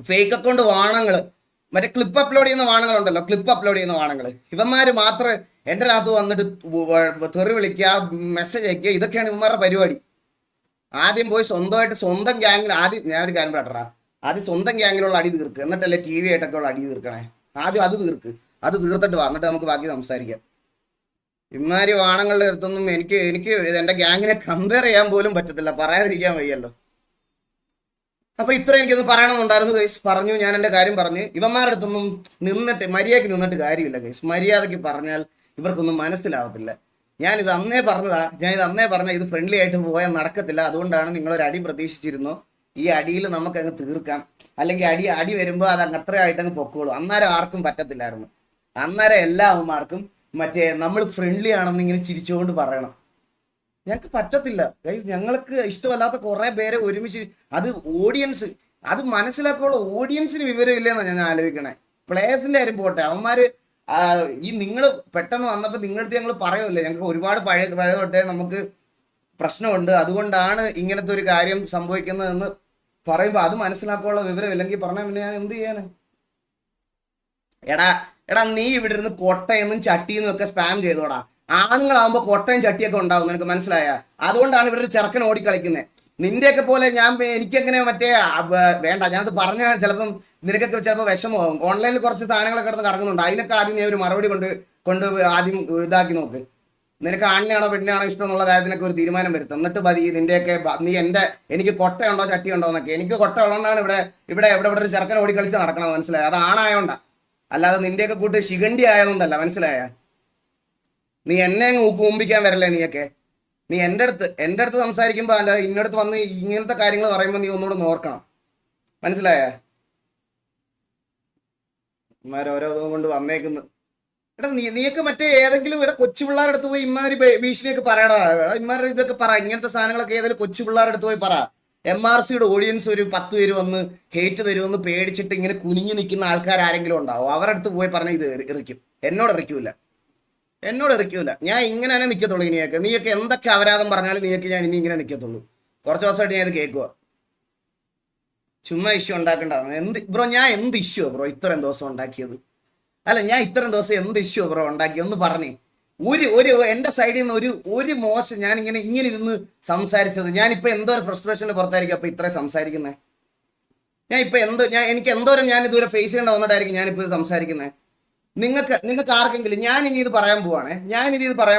ഫേക്ക് അക്കൗണ്ട് വാണങ്ങള്, മറ്റേ ക്ലിപ്പ് അപ്ലോഡ് ചെയ്യുന്ന വാണങ്ങള്, ഇവന്മാര് മാത്രമേ എൻ്റെ അകത്ത് വന്നിട്ട് തെറി വിളിക്കുക, മെസ്സേജ് അയക്കുക, ഇതൊക്കെയാണ് ഇവന്മാരുടെ പരിപാടി. ആദ്യം പോയി സ്വന്തം ഗ്യാങ്ങിൽ ഞാൻ ഒരു കാര്യം പറയട്ടാ, ആദ്യം സ്വന്തം ഗ്യാങ്ങിലുള്ള അടി തീർക്ക്, എന്നിട്ടല്ലേ TV ആയിട്ടൊക്കെ ഉള്ള അടി തീർക്കണേ. ആദ്യം അത് തീർത്തിട്ട് വാ, എന്നിട്ട് നമുക്ക് ബാക്കി സംസാരിക്കാം. ഇമാരി വാണങ്ങളുടെ അടുത്തൊന്നും എനിക്ക് എൻ്റെ ഗ്യാങ്ങിനെ കമ്പയർ ചെയ്യാൻ പോലും പറ്റത്തില്ല, പറയാതിരിക്കാൻ വയ്യല്ലോ. അപ്പൊ ഇത്ര എനിക്കൊന്ന് പറയണമെന്നുണ്ടായിരുന്നു ഗൈസ്. പറഞ്ഞു, ഞാൻ എൻ്റെ കാര്യം പറഞ്ഞ്. ഇവന്മാരുടെ അടുത്തൊന്നും മര്യാദയ്ക്ക് നിന്നിട്ട് കാര്യമില്ല ഗൈസ്. മര്യാദയ്ക്ക് പറഞ്ഞാൽ ഇവർക്കൊന്നും മനസ്സിലാവത്തില്ല. ഞാനിത് അന്നേ പറഞ്ഞ ഇത് ഫ്രണ്ട്ലി ആയിട്ട് പോയാൽ നടക്കത്തില്ല. അതുകൊണ്ടാണ് നിങ്ങളൊരു അടി പ്രതീക്ഷിച്ചിരുന്നോ, ഈ അടിയിൽ നമുക്ക് അങ്ങ് തീർക്കാം, അല്ലെങ്കിൽ അടി വരുമ്പോൾ അത് അങ്ങ് അത്രയായിട്ട് അങ്ങ് പൊക്കോളൂ. അന്നേരം ആർക്കും പറ്റത്തില്ലായിരുന്നു. അന്നേരം എല്ലാവന്മാർക്കും മറ്റേ നമ്മൾ ഫ്രണ്ട്ലി ആണെന്ന് ഇങ്ങനെ ചിരിച്ചുകൊണ്ട് പറയണം. ഞങ്ങൾക്ക് പറ്റത്തില്ല ഗൈസ്. ഞങ്ങൾക്ക് ഇഷ്ടമല്ലാത്ത കുറെ പേരെ ഒരുമിച്ച്, അത് ഓഡിയൻസ്, അത് മനസ്സിലാക്കാനുള്ള ഓഡിയൻസിന് വിവരമില്ലെന്നാണ് ഞാൻ ആലോചിക്കണേ. പ്ലേയേഴ്സിന്റെ കാര്യം പോട്ടെ, അവന്മാര് ഈ നിങ്ങൾ പെട്ടെന്ന് വന്നപ്പോൾ നിങ്ങളുടെ ഞങ്ങൾ പറയുമല്ലേ, ഞങ്ങൾക്ക് ഒരുപാട് പഴയ തൊട്ടേ നമുക്ക് പ്രശ്നമുണ്ട്, അതുകൊണ്ടാണ് ഇങ്ങനത്തെ ഒരു കാര്യം സംഭവിക്കുന്നതെന്ന് പറയുമ്പോൾ അത് മനസ്സിലാക്കാനുള്ള വിവരം ഇല്ലെങ്കിൽ പറഞ്ഞാൽ പിന്നെ ഞാൻ എന്ത് ചെയ്യാന്? എടാ നീ ഇവിടെ ഇരുന്ന് കൊട്ടയെന്നും ചട്ടിയെന്നും ഒക്കെ സ്പാം ചെയ്തോടാ. ആണുങ്ങളാകുമ്പോൾ കൊട്ടയും ചട്ടിയൊക്കെ ഉണ്ടാവും, നിനക്ക് മനസ്സിലായ? അതുകൊണ്ടാണ് ഇവിടെ ഒരു ചെറുക്കൻ ഓടിക്കളിക്കുന്നത്. നിന്റെയൊക്കെ പോലെ എനിക്കെങ്ങനെ മറ്റേ വേണ്ട, ഞാനത് പറഞ്ഞാൽ ചിലപ്പം നിനക്കൊക്കെ ചിലപ്പോൾ വിഷമമാകും. ഓൺലൈനിൽ കുറച്ച് സാധനങ്ങളൊക്കെ കിടന്ന് കറങ്ങുന്നുണ്ട്, അതിനൊക്കെ ആദ്യം ഞാൻ ഒരു മറുപടി കൊണ്ട് ആദ്യം ഇതാക്കി നോക്ക്. നിനക്ക് ആണിനെയാണോ പെണ്ണിനാണോ ഇഷ്ടം എന്നുള്ള കാര്യത്തിനൊക്കെ ഒരു തീരുമാനം വരുത്തും. എന്നിട്ട് മതി നിന്റെയൊക്കെ നീ എനിക്ക് കൊട്ടയുണ്ടോ ചട്ടിയുണ്ടോ എന്നൊക്കെ. എനിക്ക് കൊട്ട ഉള്ളതുകൊണ്ടാണ് ഇവിടെ ഒരു ചെറുക്കൻ ഓടിക്കളിച്ച് നടക്കണം, മനസ്സിലായ? അത് ആണായോണ്ടാ, അല്ലാതെ നിന്റെയൊക്കെ കൂട്ട് ശിഖണ്ഡി ആയതുകൊണ്ടല്ല, മനസ്സിലായ? നീ എന്നെ ഊമ്പിക്കാൻ വരല്ലേ നീയൊക്കെ. നീ എൻ്റെ അടുത്ത് സംസാരിക്കുമ്പോൾ അല്ല ഇന്നടുത്ത് വന്ന് ഇങ്ങനത്തെ കാര്യങ്ങൾ പറയുമ്പോൾ നീ ഒന്നുകൂടെ നോർക്കണം, മനസ്സിലായ? ഓരോ കൊണ്ട് വന്നേക്കുന്നു. എടാ നീയൊക്കെ മറ്റേ ഏതെങ്കിലും ഇവിടെ കൊച്ചു പിള്ളേരുടെ അടുത്ത് പോയി ഇമാതിരി ഭീഷണിയൊക്കെ പറയടാ. ഇമാരുടെ ഇതൊക്കെ പറ, ഇങ്ങനത്തെ സാധനങ്ങളൊക്കെ ഏതെങ്കിലും കൊച്ചു പിള്ളേരുടെ അടുത്ത് പോയി പറ. MRCയുടെ ഓഡിയൻസ് ഒരു 10 പേര് വന്ന് ഹേറ്റ് തരുമെന്ന് പേടിച്ചിട്ട് ഇങ്ങനെ കുനിഞ്ഞു നിൽക്കുന്ന ആൾക്കാർ ആരെങ്കിലും ഉണ്ടാവും, അവരുടെ അടുത്ത് പോയി പറഞ്ഞാൽ ഇത് എറിക്കും. എന്നോട് എറിക്കൂല. ഞാൻ ഇങ്ങനെ തന്നെ നിൽക്കത്തുള്ളൂ. നീയൊക്കെ എന്തൊക്കെ അപരാധം പറഞ്ഞാലും ഞാൻ ഇനി ഇങ്ങനെ നിൽക്കത്തുള്ളൂ. കുറച്ച് ദിവസമായിട്ട് ഞാൻ ഇത് കേൾക്കുക. ചുമ്മാ ഇഷ്യൂ ഉണ്ടാക്കണ്ടായിരുന്നു. ബ്രോ ഞാൻ എന്ത് ഇഷ്യൂ ബ്രോ ഇത്രയും ദിവസം ഉണ്ടാക്കിയത്? അല്ല ഞാൻ ഇത്രയും ദിവസം എന്ത് ഇഷ്യൂ ബ്രോ ഉണ്ടാക്കി ഒന്ന് പറഞ്ഞേ. ഒരു എൻ്റെ സൈഡിൽ നിന്ന് ഒരു മോശം ഞാൻ ഇങ്ങനെ ഇരുന്ന് സംസാരിച്ചത്. ഞാനിപ്പോ എന്തോ ഒരു ഫ്രസ്ട്രേഷനിൽ പുറത്തായിരിക്കും അപ്പൊ ഇത്രയും സംസാരിക്കുന്നത്. എനിക്ക് എന്തോരം ഞാൻ ഇതുവരെ ഫേസ് ചെയ്യേണ്ട വന്നിട്ടായിരിക്കും ഞാനിപ്പോൾ ഇത് സംസാരിക്കുന്നത്. നിങ്ങൾക്ക് ആർക്കെങ്കിലും ഞാൻ ഇനി ഇത് പറയാൻ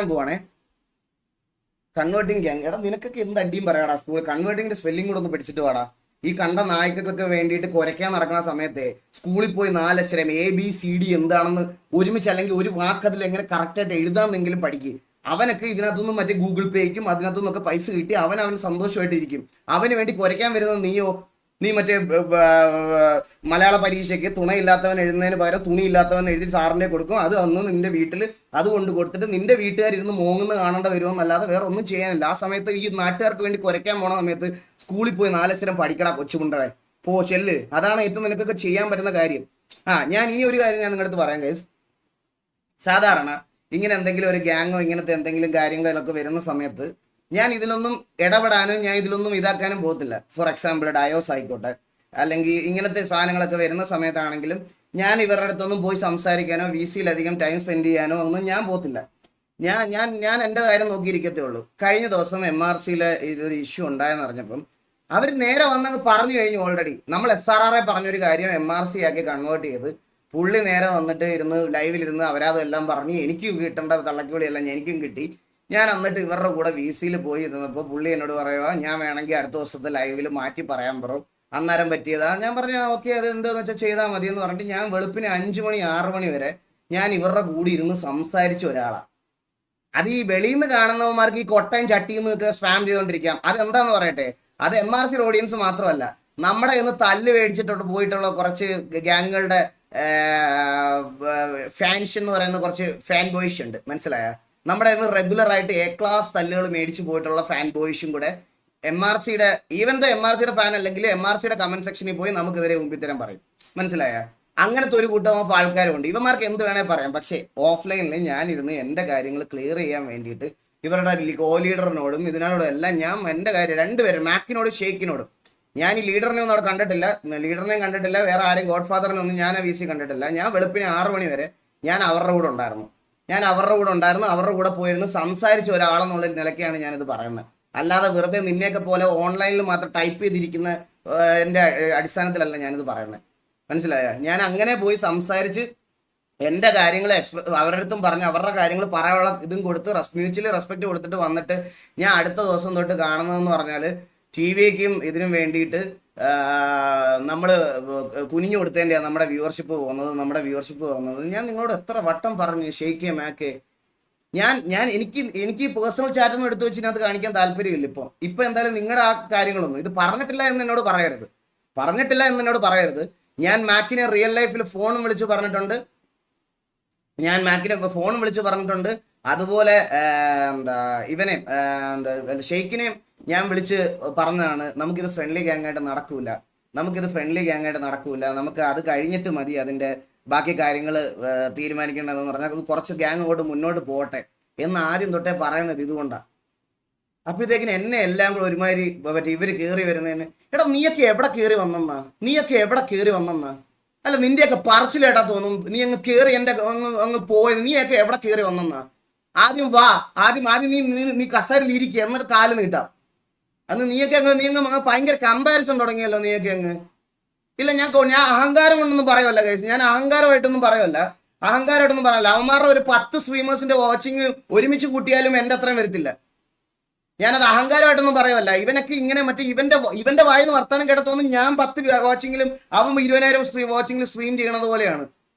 പോവാണേ കൺവേർട്ടിങ് ഗ്യാങ്. എടാ നിനക്കൊക്കെ എന്ത് അടിയും പറയാടാ സ്കൂളിൽ. കൺവേർട്ടിങ്ങിന്റെ സ്പെല്ലിംഗ് കൂടെ ഒന്ന് പഠിച്ചിട്ട് വാടാ. ഈ കണ്ട നായ്ക്കൾക്ക് വേണ്ടിയിട്ട് കുരയ്ക്കാൻ നടക്കുന്ന സമയത്തെ സ്കൂളിൽ പോയി 4 അക്ഷരം ABCD എന്താണെന്ന് ഒരുമിച്ച് അല്ലെങ്കിൽ ഒരു വാക്കതിൽ എങ്ങനെ കറക്റ്റായിട്ട് എഴുതാമെന്നെങ്കിലും പഠിക്കും. അവനൊക്കെ ഇതിനകത്തൊന്നും മറ്റേ ഗൂഗിൾ പേയ്ക്കും അതിനകത്തുനിന്നൊക്കെ പൈസ കിട്ടി അവൻ സന്തോഷമായിട്ടിരിക്കും. അവന് വേണ്ടി കുരയ്ക്കാൻ വരുന്ന നീയോ, നീ മറ്റേ മലയാള പരീക്ഷയ്ക്ക് തുണയില്ലാത്തവൻ എഴുതുന്നതിന് പകരം തുണിയില്ലാത്തവൻ എഴുതി സാറിൻ്റെ കൊടുക്കും. അത് അന്ന് നിന്റെ വീട്ടിൽ അത് കൊണ്ട് കൊടുത്തിട്ട് നിന്റെ വീട്ടുകാരിരുന്ന് മോങ്ങുന്ന കാണേണ്ട വരുമെന്നല്ലാതെ വേറെ ഒന്നും ചെയ്യാനില്ല. ആ സമയത്ത് ഈ നാട്ടുകാർക്ക് വേണ്ടി കുരയ്ക്കാൻ പോണ സമയത്ത് സ്കൂളിൽ പോയി 4 അക്ഷരം പഠിക്കടാ കൊച്ചുമുണ്ടവേ, പോ ചെല്ല്. അതാണ് ഏറ്റവും നിനക്കൊക്കെ ചെയ്യാൻ പറ്റുന്ന കാര്യം. ഞാൻ ഇനി ഒരു കാര്യം ഞാൻ നിങ്ങളുടെ അടുത്ത് പറയാം ഗൈസ്. സാധാരണ ഇങ്ങനെ എന്തെങ്കിലും ഒരു ഗ്യാങ്ങോ ഇങ്ങനത്തെ എന്തെങ്കിലും കാര്യങ്ങളൊക്കെ വരുന്ന സമയത്ത് ഞാൻ ഇതിലൊന്നും ഇടപെടാനും ഞാൻ ഇതിലൊന്നും ഇതാക്കാനും പോകത്തില്ല. ഫോർ എക്സാമ്പിൾ ഡയോസ് ആയിക്കോട്ടെ, അല്ലെങ്കിൽ ഇങ്ങനത്തെ സാധനങ്ങളൊക്കെ വരുന്ന സമയത്താണെങ്കിലും ഞാൻ ഇവരുടെ അടുത്തൊന്നും പോയി സംസാരിക്കാനോ VCയിലധികം ടൈം സ്പെൻഡ് ചെയ്യാനോ ഒന്നും ഞാൻ പോകത്തില്ല. ഞാൻ എൻ്റെ കാര്യം നോക്കിയിരിക്കത്തേ ഉള്ളൂ. കഴിഞ്ഞ ദിവസം MRCയിലെ ഇതൊരു ഇഷ്യൂ ഉണ്ടായെന്ന് അറിഞ്ഞപ്പം അവർ നേരെ വന്നങ്ങ് പറഞ്ഞു കഴിഞ്ഞു. ഓൾറെഡി നമ്മൾ SRRA പറഞ്ഞൊരു കാര്യം MRC ആക്കി കൺവേർട്ട് ചെയ്ത് പുള്ളി നേരെ വന്നിട്ട് ഇരുന്ന് ലൈവിലിരുന്ന് അവരാതെല്ലാം പറഞ്ഞ് എനിക്ക് കിട്ടേണ്ട തള്ളക്കുകളിയെല്ലാം എനിക്കും കിട്ടി. ഞാൻ എന്നിട്ട് ഇവരുടെ കൂടെ VCയിൽ പോയി ഇരുന്നപ്പോൾ പുള്ളി എന്നോട് പറയുക, ഞാൻ വേണമെങ്കിൽ അടുത്ത ദിവസത്തെ ലൈവിൽ മാറ്റി പറയാൻ പറയും, അന്നേരം പറ്റിയതാ. ഞാൻ പറഞ്ഞു ഓക്കെ അത് എന്താണെന്ന് വെച്ചാൽ ചെയ്താൽ മതി എന്ന് പറഞ്ഞിട്ട് ഞാൻ വെളുപ്പിന് 5 മണി 6 മണി വരെ ഞാൻ ഇവരുടെ കൂടി ഇരുന്ന് സംസാരിച്ച ഒരാളാണ്. അത് ഈ വെളിയിൽ നിന്ന് കാണുന്നവന്മാർക്ക് ഈ കൊട്ടയും ചട്ടിയും ഒക്കെ സ്പാം ചെയ്തുകൊണ്ടിരിക്കാം. അതെന്താന്ന് പറയട്ടെ, അത് MRC ഓഡിയൻസ് മാത്രമല്ല, നമ്മുടെ ഇന്ന് തല്ല് മേടിച്ചിട്ട് പോയിട്ടുള്ള കുറച്ച് ഗ്യാങ്ങുകളുടെ ഫാൻസ് എന്ന് പറയുന്ന കുറച്ച് ഫാൻ ബോയ്സ് ഉണ്ട്, മനസ്സിലായ? നമ്മുടെ ഇന്ന് റെഗുലർ ആയിട്ട് A ക്ലാസ് തല്ലുകൾ മേടിച്ചു പോയിട്ടുള്ള ഫാൻ ബോയ്സും കൂടെ MRCയുടെ ഈവൻ ദ MRCയുടെ ഫാൻ അല്ലെങ്കിൽ MRCയുടെ കമന്റ് സെക്ഷനിൽ പോയി നമുക്കെതിരെ മുമ്പിത്തരം പറയും, മനസ്സിലായ? അങ്ങനത്തെ ഒരു കൂട്ടം ഓഫ് ആൾക്കാരുണ്ട്. ഇവന്മാർക്ക് എന്ത് വേണേൽ പറയാം. പക്ഷേ ഓഫ്ലൈനിൽ ഞാനിരുന്ന് എൻ്റെ കാര്യങ്ങൾ ക്ലിയർ ചെയ്യാൻ വേണ്ടിയിട്ട് ഇവരുടെ കോ ലീഡറിനോടും ഇതിനോടും എല്ലാം ഞാൻ എൻ്റെ കാര്യം രണ്ടുപേരും മാക്കിനോടും ഷെയ്ക്കിനോടും, ഞാൻ ഈ ലീഡറിനെ ഒന്നും അവിടെ കണ്ടിട്ടില്ല, ലീഡറിനെയും കണ്ടിട്ടില്ല, വേറെ ആരെയും ഗോഡ് ഫാദറിനെ ഒന്നും ഞാൻ VC കണ്ടിട്ടില്ല. ഞാൻ വെളുപ്പിന് 6 മണി വരെ ഞാൻ അവരുടെ കൂടെ ഉണ്ടായിരുന്നു. അവരുടെ കൂടെ പോയിരുന്ന് സംസാരിച്ച ഒരാളെന്നുള്ള നിലയ്ക്കാണ് ഞാനിത് പറയുന്നത്. അല്ലാതെ വെറുതെ നിന്നെയൊക്കെ പോലെ ഓൺലൈനിൽ മാത്രം ടൈപ്പ് ചെയ്തിരിക്കുന്ന എൻ്റെ അടിസ്ഥാനത്തിലല്ല ഞാനിത് പറയുന്നത്, മനസ്സിലായ? ഞാൻ അങ്ങനെ പോയി സംസാരിച്ച് എൻ്റെ കാര്യങ്ങൾ അവരുടെ അടുത്തും പറഞ്ഞ് അവരുടെ കാര്യങ്ങൾ പറയാനുള്ള ഇതും കൊടുത്ത് മ്യൂച്വലി റെസ്പെക്ട് കൊടുത്തിട്ട് വന്നിട്ട് ഞാൻ അടുത്ത ദിവസം തൊട്ട് കാണുന്നതെന്ന് പറഞ്ഞാൽ TVക്കും ഇതിനും വേണ്ടിയിട്ട് നമ്മൾ കുനിഞ്ഞു കൊടുത്തതിൻ്റെയാണ് നമ്മുടെ വ്യൂവർഷിപ്പ് പോകുന്നത്. ഞാൻ നിങ്ങളോട് എത്ര വട്ടം പറഞ്ഞു ഷെയ്ക്കേ മാക്കേ, എനിക്ക് പേഴ്സണൽ ചാറ്റൊന്നും എടുത്തു വെച്ച് ഇതിനകത്ത് കാണിക്കാൻ താല്പര്യമില്ല. ഇപ്പം എന്തായാലും നിങ്ങളുടെ ആ കാര്യങ്ങളൊന്നും ഇത് പറഞ്ഞിട്ടില്ല എന്ന് എന്നോട് പറയരുത്. ഞാൻ മാക്കിനെ റിയൽ ലൈഫിൽ ഫോണും വിളിച്ച് പറഞ്ഞിട്ടുണ്ട്. അതുപോലെ ഇവനെ ഷെയ്ക്കിനെയും ഞാൻ വിളിച്ച് പറഞ്ഞതാണ്, നമുക്കിത് ഫ്രണ്ട്ലി ഗ്യാങ് ആയിട്ട് നടക്കൂല, നമുക്ക് അത് കഴിഞ്ഞിട്ട് മതി അതിൻ്റെ ബാക്കി കാര്യങ്ങൾ തീരുമാനിക്കേണ്ടതെന്ന് പറഞ്ഞാൽ അത് കുറച്ച് ഗ്യാങ് കൊണ്ട് മുന്നോട്ട് പോകട്ടെ എന്ന് ആദ്യം തൊട്ടേ പറയുന്നത് ഇതുകൊണ്ടാണ്. അപ്പോഴത്തേക്കിന് എന്നെ എല്ലാം കൂടെ ഒരുമാതിരി മറ്റേ ഇവർ കയറി വരുന്നതിന്, എടാ നീയൊക്കെ എവിടെ കയറി വന്നെന്നാ? അല്ല നിന്റെയൊക്കെ പറച്ചിലേട്ടാ തോന്നും, നീ അങ്ങ് കയറി എൻ്റെ അങ്ങ് പോയത്, നീയൊക്കെ എവിടെ കയറി വന്നെന്നാ? ആദ്യം വാ, ആദ്യം നീ കസേരയിൽ ഇരിക്കുക, എന്നിട്ട് കാല് നീട്ടാം. അന്ന് നീ അങ്ങ് ഭയങ്കര കമ്പാരിസൺ തുടങ്ങിയല്ലോ നീയൊക്കെ അങ്ങ്. ഇല്ല ഞാൻ അഹങ്കാരം കൊണ്ടൊന്നും പറയുമല്ല ഗൈസ്, ഞാൻ അഹങ്കാരമായിട്ടൊന്നും പറയല്ല. അവന്മാരുടെ ഒരു 10 സ്ട്രീമേഴ്സിന്റെ വാച്ചിങ് ഒരുമിച്ച് കൂട്ടിയാലും എൻ്റെ അത്രയും വരത്തില്ല. ഞാനത് അഹങ്കാരമായിട്ടൊന്നും പറയുമല്ല. ഇവനൊക്കെ ഇങ്ങനെ മറ്റേ ഇവന്റെ വായിന്ന് വർത്താനം കേട്ടത്തോന്നും ഞാൻ 10 വാച്ചിങ്ങിലും അവൻ 20,000 വാച്ചിങ്ങിലും സ്ട്രീം ചെയ്യണത് പോലെയാണ്.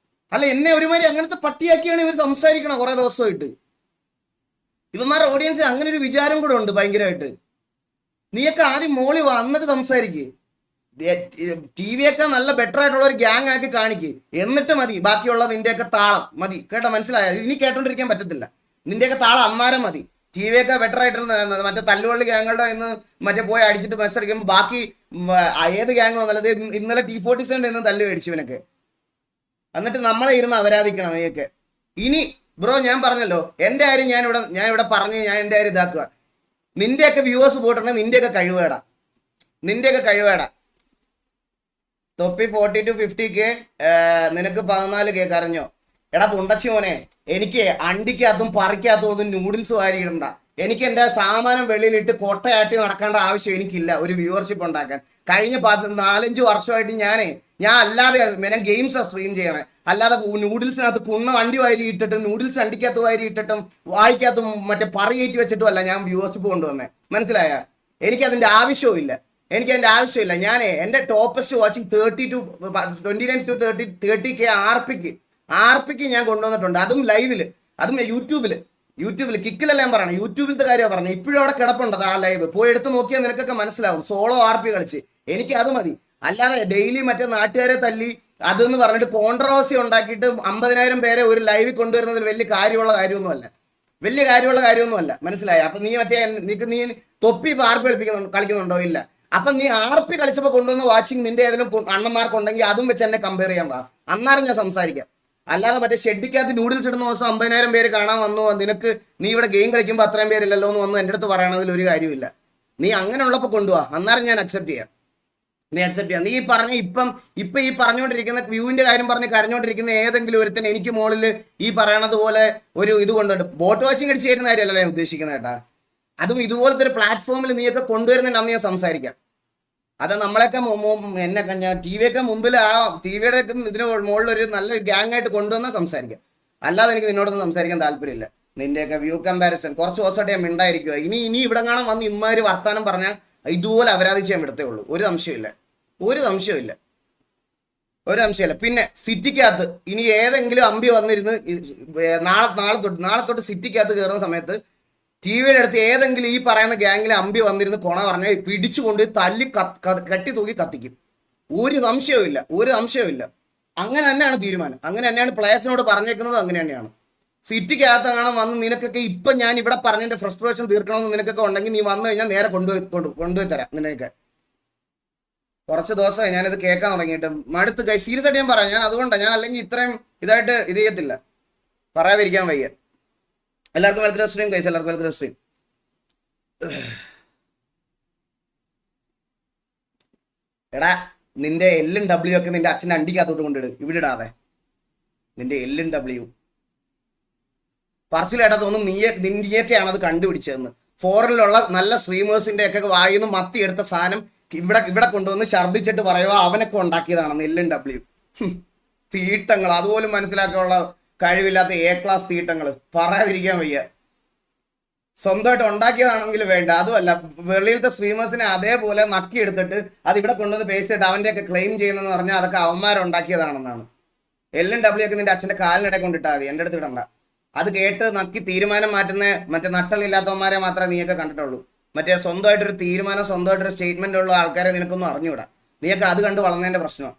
അല്ല എന്നെ ഒരുമാതിരി അങ്ങനത്തെ പട്ടിയാക്കിയാണ് ഇവർ സംസാരിക്കണം കുറെ ദിവസമായിട്ട്. ഇവന്മാരുടെ ഓഡിയൻസിന് അങ്ങനെ ഒരു വിചാരം കൂടെ ഉണ്ട് ഭയങ്കരമായിട്ട്. നീയൊക്കെ ആദ്യം മോളി വന്നിട്ട് സംസാരിക്കുക, TV-യൊക്കെ നല്ല ബെറ്റർ ആയിട്ടുള്ള ഒരു ഗ്യാങ് ആക്കി കാണിക്ക്, എന്നിട്ട് മതി ബാക്കിയുള്ള നിന്റെയൊക്കെ താളം മതി. കേട്ടോ, മനസ്സിലായ? ഇനി കേട്ടോണ്ടിരിക്കാൻ പറ്റത്തില്ല. നിന്റെയൊക്കെ താളം അന്നേരം മതി. TV-യൊക്കെ ബെറ്റർ ആയിട്ടുള്ള മറ്റേ തല്ലുവള്ളി ഗ്യാങ്ങുകളുടെ ഇന്ന് മറ്റേ പോയി അടിച്ചിട്ട് ബസ് അടിക്കുമ്പോൾ ബാക്കി ഏത് ഗ്യാങ് വന്നാലത് ഇന്നലെ T47 ഇന്ന് തല്ല് മേടിച്ചു ഇവനൊക്കെ. എന്നിട്ട് നമ്മളെ ഇരുന്ന് അപരാധിക്കണം നീയൊക്കെ. ഇനി ബ്രോ ഞാൻ പറഞ്ഞല്ലോ എൻ്റെ കാര്യം ഞാൻ ഇവിടെ പറഞ്ഞ് ഞാൻ എൻ്റെ കാര്യം ഇതാക്കുക. നിന്റെയൊക്കെ വ്യൂവേഴ്സ് പോയിട്ടുണ്ടെങ്കിൽ നിന്റെയൊക്കെ കഴിവേടാ. തൊപ്പി 40 to 50K, നിനക്ക് 14K കരഞ്ഞോ? എടാ പുണ്ടച്ചി മോനെ, എനിക്ക് അണ്ടിക്കകത്തും പറിക്കകത്തും ഒന്നും നൂഡിൽസ് വാരിയിടണ്ട. എനിക്ക് എൻ്റെ സാമാനം വെളിയിലിട്ട് കൊട്ടയാട്ടി നടക്കേണ്ട ആവശ്യം എനിക്കില്ല ഒരു വ്യൂവർഷിപ്പ് ഉണ്ടാക്കാൻ. കഴിഞ്ഞ 4-5 വർഷമായിട്ട് ഞാൻ അല്ലാതെ ഗെയിംസാ സ്ട്രീം ചെയ്യണേ. അല്ലാതെ നൂഡിൽസിനകത്ത് കുണ്ണ വണ്ടി വാരി ഇട്ടിട്ടും നൂഡിൽസ് അണ്ടിക്കകത്ത് വാരി ഇട്ടിട്ടും വായിക്കകത്തും മറ്റേ പറയേറ്റി വെച്ചിട്ടും അല്ല ഞാൻ വ്യൂവർഷിപ്പ് കൊണ്ടുവന്നേ. മനസ്സിലായ? എനിക്കതിന്റെ ആവശ്യവും ആവശ്യമില്ല. ഞാൻ എന്റെ ടോപ്പസ്റ്റ് വാച്ചിങ് 29 to 30K ആർപിക്ക് ഞാൻ കൊണ്ടുവന്നിട്ടുണ്ട്. അതും ലൈവില്, അതും യൂട്യൂബിൽ കിക്കിലല്ല ഞാൻ പറയണം, യൂട്യൂബിലത്തെ കാര്യമാണ് പറഞ്ഞത്. ഇപ്പോഴും അവിടെ കിടപ്പുണ്ട് ആ ലൈവ്, പോയി എടുത്ത് നോക്കിയാൽ നിനക്കൊക്കെ മനസ്സിലാവും. സോളോ RP കളിച്ച് എനിക്ക് അത് മതി. അല്ലാതെ ഡെയിലി മറ്റേ നാട്ടുകാരെ തല്ലി അതെന്ന് പറഞ്ഞിട്ട് കോൺട്രവേഴ്സി ഉണ്ടാക്കിയിട്ട് 50,000 പേരെ ഒരു ലൈവിൽ കൊണ്ടുവരുന്നതിൽ വലിയ കാര്യമുള്ള കാര്യമൊന്നുമല്ല. മനസ്സിലായ? അപ്പൊ നീ നീ തൊപ്പി RP കളിക്കുന്നുണ്ടോ? ഇല്ല. അപ്പൊ നീ RP കളിച്ചപ്പോ കൊണ്ടുവന്ന വാച്ചിങ് നിന്റെ ഏതെങ്കിലും അണ്ണന്മാർക്കുണ്ടെങ്കിൽ അതും വെച്ച് എന്നെ കമ്പയർ ചെയ്യാൻ പാ, അന്നാലും ഞാൻ സംസാരിക്കാം. അല്ലാതെ മറ്റേ ഷെഡിക്കകത്ത് നൂഡിൽസ് ഇടുന്ന ദിവസം 50,000 പേര് കാണാൻ വന്നു, നിനക്ക് നീ ഇവിടെ ഗെയിം കളിക്കുമ്പോൾ അത്രയും പേരില്ലല്ലോ എന്ന് വന്നു എൻ്റെ അടുത്ത് പറയണതിൽ ഒരു കാര്യമില്ല. നീ അങ്ങനെ ഉള്ളപ്പോൾ കൊണ്ടുപോവാ, അന്നേരം ഞാൻ അക്സെപ്റ്റ് ചെയ്യാം. നീ ഈ പറഞ്ഞുകൊണ്ടിരിക്കുന്ന വ്യൂവിന്റെ കാര്യം പറഞ്ഞ് കരഞ്ഞുകൊണ്ടിരിക്കുന്ന ഏതെങ്കിലും ഒരുത്തൻ എനിക്ക് മുകളിൽ ഈ പറയണത് പോലെ ഒരു ഇത് കൊണ്ടുണ്ട് ബോട്ട് വാച്ചിങ് അടിച്ച് തരുന്ന കാര്യമല്ല ഞാൻ ഉദ്ദേശിക്കുന്നത് കേട്ടാ. അതും ഇതുപോലത്തെ ഒരു പ്ലാറ്റ്ഫോമിൽ നീയൊക്കെ കൊണ്ടുവരുന്നുണ്ടെന്ന് ഞാൻ സംസാരിക്കാം. അത് നമ്മളൊക്കെ ഞാൻ TV-യൊക്കെ മുമ്പിൽ ആ TV-യുടെ ഇതിന് മുകളിൽ ഒരു നല്ല ഗ്യാങ് ആയിട്ട് കൊണ്ടുവന്നാൽ സംസാരിക്കാം. അല്ലാതെ എനിക്ക് നിന്നോടൊന്നും സംസാരിക്കാൻ താല്പര്യമില്ല. നിന്റെയൊക്കെ വ്യൂ കമ്പാരിസൺ കുറച്ച് ദിവസമായിട്ട് ഞാൻ മിണ്ടായിരിക്കുക. ഇനി ഇവിടെ കാണാൻ വന്ന് ഇമ്മാര് വർത്താനം പറഞ്ഞാൽ ഇതുപോലെ അപരാധിച്ച് ഞാൻ വിടത്തേ ഉള്ളൂ. ഒരു സംശയമില്ല. പിന്നെ സിറ്റിക്കകത്ത് ഇനി ഏതെങ്കിലും അമ്പി വന്നിരുന്ന് നാളെ തൊട്ട് സിറ്റിക്കകത്ത് കയറുന്ന സമയത്ത് TV-യുടെ അടുത്ത് ഏതെങ്കിലും ഈ പറയുന്ന ഗ്യാങ്ങിലെ അമ്പി വന്നിരുന്ന് കൊണ പറഞ്ഞാൽ പിടിച്ചുകൊണ്ട് തല്ലി കട്ടി തൂക്കി കത്തിക്കും. ഒരു സംശയവും. അങ്ങനെ തന്നെയാണ് തീരുമാനം. അങ്ങനെ തന്നെയാണ് പ്ലേയേഴ്സിനോട് പറഞ്ഞേക്കുന്നത്. അങ്ങനെ തന്നെയാണ്. സിറ്റിക്കകത്ത് കാണാൻ വന്ന് നിനക്കൊക്കെ ഇപ്പൊ ഞാൻ ഇവിടെ പറഞ്ഞതിന്റെ ഫ്രസ്ട്രേഷൻ തീർക്കണമെന്ന് നിനക്കൊക്കെ ഉണ്ടെങ്കിൽ നീ വന്നു കഴിഞ്ഞാൽ നേരെ കൊണ്ടുപോയി തരാം. നിനക്ക് കുറച്ച് ദിവസമായി ഞാനിത് കേൾക്കാൻ തുടങ്ങിയിട്ട് മടുത്ത് സീരിയസ് ആയിട്ട് ഞാൻ പറയാം. ഞാൻ അതുകൊണ്ടാണ് ഞാൻ അല്ലെങ്കിൽ ഇത്രയും ഇതായിട്ട് ഇത് ചെയ്യത്തില്ല, പറയാതിരിക്കാൻ വയ്യ. എല്ലാവർക്കും വെൽക്കം സ്ട്രീം ഗൈസ്, എല്ലാവർക്കും വെൽക്കം സ്ട്രീം. എടാ നിന്റെ L&W ഒക്കെ നിന്റെ അച്ഛൻ്റെ അണ്ടിക്കകത്തോട്ട് കൊണ്ടിട്, ഇവിടെ ഇടാതെ. നിന്റെ L&W പറച്ചിലേട്ടാ തോന്നുന്നു നീയൊക്കെയാണ് അത് കണ്ടുപിടിച്ചതെന്ന്. ഫോറിനിലുള്ള നല്ല സ്ട്രീമേഴ്സിന്റെ ഒക്കെ വായിന്ന് മത്തി എടുത്ത സാധനം ഇവിടെ കൊണ്ടുവന്ന് ഛർദ്ദിച്ചിട്ട് പറയുക അവനൊക്കെ ഉണ്ടാക്കിയതാണെന്ന്. L&W തീട്ടങ്ങൾ അതുപോലും മനസ്സിലാക്കാനുള്ള കഴിവില്ലാത്ത A-class തീട്ടങ്ങൾ, പറയാതിരിക്കാൻ വയ്യ. സ്വന്തമായിട്ട് ഉണ്ടാക്കിയതാണെങ്കിൽ വേണ്ട, അതുമല്ല വെളിയിലത്തെ സ്ട്രീമേഴ്സിനെ അതേപോലെ നക്കിയെടുത്തിട്ട് അത് ഇവിടെ കൊണ്ടുവന്ന് പേസ്റ്റ് അവൻ്റെയൊക്കെ ക്ലെയിം ചെയ്യുന്നതെന്ന് പറഞ്ഞാൽ അതൊക്കെ അവന്മാരുണ്ടാക്കിയതാണെന്നാണ്. L&W ഒക്കെ നിന്റെ അച്ഛൻ്റെ കാലിനിടെ കൊണ്ടിട്ടാൽ മതി, എൻ്റെ അടുത്ത് ഇടണ്ട. അത് കേട്ട് നക്കി തീരുമാനം മാറ്റുന്ന മറ്റേ നട്ടലില്ലാത്തവന്മാരെ മാത്രമേ നീയൊക്കെ കണ്ടിട്ടുള്ളൂ. മറ്റേ സ്വന്തമായിട്ടൊരു തീരുമാനം, സ്വന്തമായിട്ടൊരു സ്റ്റേറ്റ്മെന്റ് ഉള്ള ആൾക്കാരെ നിനക്കൊന്നും അറിഞ്ഞുകൂടാ. നീയൊക്കെ അത് കണ്ട് വളർന്നതിന്റെ പ്രശ്നമാണ്.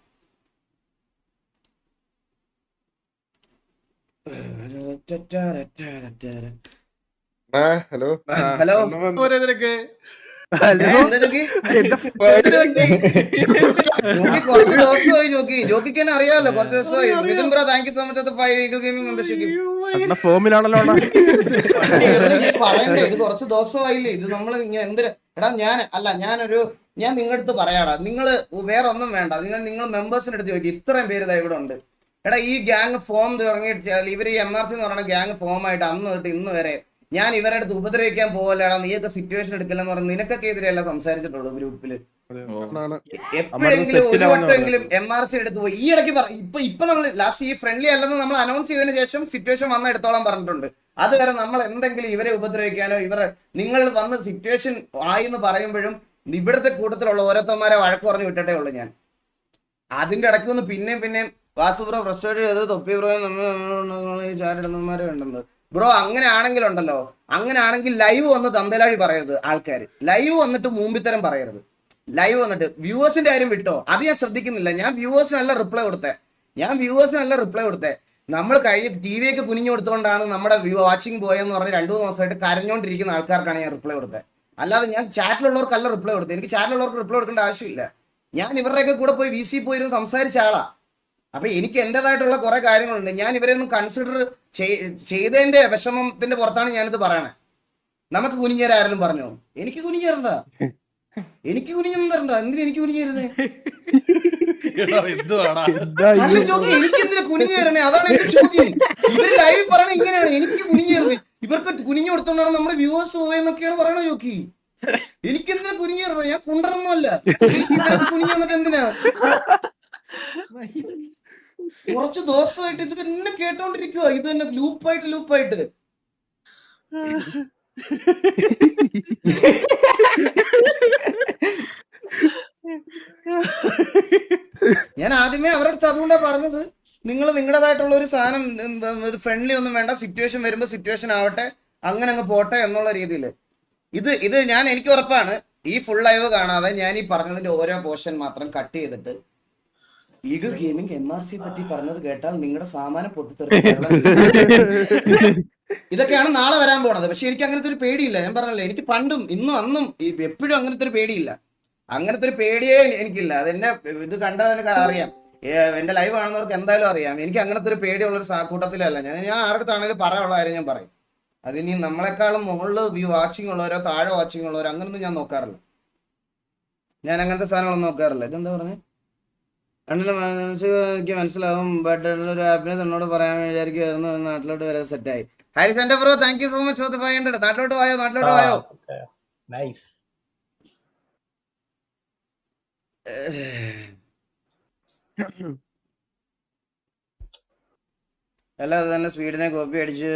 ഹലോ ഹലോ കുറച്ച് ദിവസമായി ജോക്കിക്ക് തന്നെ അറിയാമല്ലോ. കുറച്ച് ദിവസമായി. Mithun bro thank you so much. 5 Eagle Gaming membership ഫോമിലാണല്ലോ പറയണ്ടേ. ഇത് കുറച്ച് ദിവസമായില്ലേ. ഇത് നമ്മൾ എന്തിനാ എടാ ഞാൻ നിങ്ങളുടെ അടുത്ത് പറയാടാ. നിങ്ങൾ വേറെ ഒന്നും വേണ്ട. നിങ്ങൾ മെമ്പേഴ്സിന്റെ അടുത്ത് ചോദിക്കും. ഇത്രയും പേര് ഇതാ ഇവിടെ ഉണ്ട്. എടാ ഈ ഗ്യാങ് ഫോം തുടങ്ങിയിട്ട് ഇവർ ഈ MRC എന്ന് പറയുന്ന ഗ്യാങ് ഫോം ആയിട്ട് അന്ന് തൊട്ട് ഇന്ന് വരെ ഞാൻ ഇവരുടെ അടുത്ത് ഉപദ്രവിക്കാൻ പോകല്ലേടാ, നീയൊക്കെ സിറ്റുവേഷൻ എടുക്കില്ലെന്ന് പറഞ്ഞ് നിനക്കൊക്കെ എതിരെയല്ല സംസാരിച്ചിട്ടുള്ളൂ ഗ്രൂപ്പില്. എപ്പോഴെങ്കിലും ഒരു വട്ടമെങ്കിലും MRC എടുത്ത് പോയി. ഈ ഇടയ്ക്ക് ഇപ്പൊ നമ്മൾ ലാസ്റ്റ് ഈ ഫ്രണ്ട്ലി അല്ലെന്ന് നമ്മൾ അനൗൺസ് ചെയ്തതിനു ശേഷം സിറ്റുവേഷൻ വന്ന എടുത്തോളം പറഞ്ഞിട്ടുണ്ട്. അതുവരെ നമ്മൾ എന്തെങ്കിലും ഇവരെ ഉപദ്രവിക്കാനോ നിങ്ങൾ വന്ന് സിറ്റുവേഷൻ ആയി എന്ന് പറയുമ്പോഴും ഇവിടുത്തെ കൂട്ടത്തിലുള്ള ഓരോരുത്തന്മാരെ വഴക്ക് പറഞ്ഞു വിട്ടിട്ടേ ഉള്ളൂ ഞാൻ. അതിന്റെ ഇടയ്ക്ക് ഒന്ന് പിന്നെയും വാസുബ്രോ ഫ്രസ്ട്രേറ്റ് ചെയ്ത് തൊപ്പി ബ്രോ ചാരിടുന്നവന്മാരെ ഉണ്ടെന്ന് ബ്രോ. അങ്ങനെയാണെങ്കിൽ ലൈവ് വന്ന് തന്തലാഴി പറയരുത്. ആൾക്കാർ ലൈവ് വന്നിട്ട് മൂമ്പിത്തരം പറയരുത്. ലൈവ് വന്നിട്ട് വ്യൂവേഴ്സിന്റെ കാര്യം വിട്ടോ, അത് ഞാൻ ശ്രദ്ധിക്കുന്നില്ല. ഞാൻ വ്യൂവേഴ്സിനല്ല റിപ്ലൈ കൊടുത്തേ. നമ്മൾ കഴിഞ്ഞ് TV-യൊക്കെ കുനിഞ്ഞു കൊടുത്തുകൊണ്ടാണ് നമ്മുടെ വാച്ചിങ് പോയെന്ന് പറഞ്ഞ് 2-3 ദിവസമായിട്ട് കരഞ്ഞോണ്ടിരിക്കുന്ന ആൾക്കാർക്കാണ് ഞാൻ റിപ്ലൈ കൊടുത്തത്. അല്ലാതെ ഞാൻ ചാറ്റിലുള്ളവർക്കല്ല റിപ്ലൈ കൊടുത്തത്. എനിക്ക് ചാറ്റിലുള്ളവർക്ക് റിപ്ലൈ കൊടുക്കേണ്ട ആവശ്യമില്ല. ഞാൻ ഇവരുടെയൊക്കെ കൂടെ പോയി VC പോയിരുന്ന് സംസാരിച്ച ആളാ. അപ്പൊ എനിക്ക് എന്റേതായിട്ടുള്ള കുറെ കാര്യങ്ങളുണ്ട്. ഞാൻ ഇവരെ ഒന്നും കൺസിഡർ ചെയ്തതിന്റെ വിഷമത്തിന്റെ പുറത്താണ് ഞാനിത് പറയണേ. നമുക്ക് കുനിഞ്ഞേരാരെങ്കിലും പറഞ്ഞോ? എനിക്ക് കുനിഞ്ഞേരണ്ട. എന്തിനാ എനിക്ക് കുനിഞ്ഞേരുന്നേ? അല്ല ചോദ്യം, എനിക്ക് എന്തിനാ കുനിഞ്ഞേരണേ? അതാണ് എന്റെ ചോദ്യം. ഇവര് ലൈവ് പറയണ ഇങ്ങനെയാണ്, എനിക്ക് കുനിഞ്ഞേറുന്നത്. ഇവർക്ക് കുനിഞ്ഞു കൊടുത്തോണ്ടാണ് നമ്മുടെ വ്യൂവേഴ്സ് പോയെന്നൊക്കെയാണ് പറയണ. ചോക്കി എനിക്കെന്തിനാ കുനിഞ്ഞേറ, ഞാൻ കുണ്ടറൊന്നുമല്ല. കുനിഞ്ഞു വന്നിട്ട് എന്തിനാ? കുറച്ച് ദിവസമായിട്ട് ഇത് തന്നെ കേട്ടോണ്ടിരിക്കുക, ഇത് തന്നെ ലൂപ്പായിട്ട്. ഞാൻ ആദ്യമേ അവരുടെ അടുത്ത് അതുകൊണ്ടാ പറഞ്ഞത്, നിങ്ങൾ നിങ്ങളുടേതായിട്ടുള്ള ഒരു സാധനം ഫ്രണ്ട്ലി ഒന്നും വേണ്ട, സിറ്റുവേഷൻ വരുമ്പോൾ സിറ്റുവേഷൻ ആവട്ടെ, അങ്ങനെ അങ്ങ് പോട്ടെ എന്നുള്ള രീതിയിൽ. ഇത് എനിക്ക് ഉറപ്പാണ്, ഈ ഫുൾ ലൈവ് കാണാതെ ഞാൻ ഈ പറഞ്ഞതിന്റെ ഓരോ പോർഷൻ മാത്രം കട്ട് ചെയ്തിട്ട് ഈഗിൾ ഗെയിമിംഗ് MRC പറ്റി പറഞ്ഞത് കേട്ടാൽ നിങ്ങളുടെ സാമാനം പൊട്ടിത്തെറിച്ച് ഇതൊക്കെയാണ് നാളെ വരാൻ പോണത്. പക്ഷെ എനിക്ക് അങ്ങനത്തെ ഒരു പേടിയില്ല. ഞാൻ പറഞ്ഞല്ലേ, എനിക്ക് പണ്ടും ഇന്നും അന്നും എപ്പോഴും അങ്ങനത്തെ ഒരു പേടിയില്ല. അങ്ങനത്തെ ഒരു പേടിയേ എനിക്കില്ല. അതെന്നെ ഇത് കണ്ടതിനൊക്കെ അറിയാം, എന്റെ ലൈവ് കാണുന്നവർക്ക് എന്തായാലും അറിയാം. എനിക്ക് അങ്ങനത്തെ ഒരു പേടിയുള്ളൊരു കൂട്ടത്തിലല്ല ഞാൻ. ആരുടെ അടുത്താണെങ്കിലും പറയാനുള്ള കാര്യം ഞാൻ പറയും. അതിനി നമ്മളെക്കാളും മുകളിൽ വാച്ചിങ് ഉള്ളവരോ താഴെ വാച്ചിങ് ഉള്ളവരോ അങ്ങനൊന്നും ഞാൻ നോക്കാറില്ല. ഞാൻ അങ്ങനത്തെ സാധനങ്ങളൊന്നും നോക്കാറില്ല. ഇതെന്താ പറഞ്ഞേ? അണ്ണന്റെ എനിക്ക് മനസ്സിലാവും, ബട്ട് ഒരു ഹാപ്പിനെസ് എന്നോട് പറയാൻ വിചാരിക്കുമായിരുന്നു. നാട്ടിലോട്ട് വരെ സെറ്റായി. ഹാരിസ് എന്റെ bro, thank you so much for 500. നാട്ടിലോട്ട് വായോ. നൈസ്. അല്ലാതെ തന്നെ സ്വീഡനെ കോപ്പി അടിച്ച്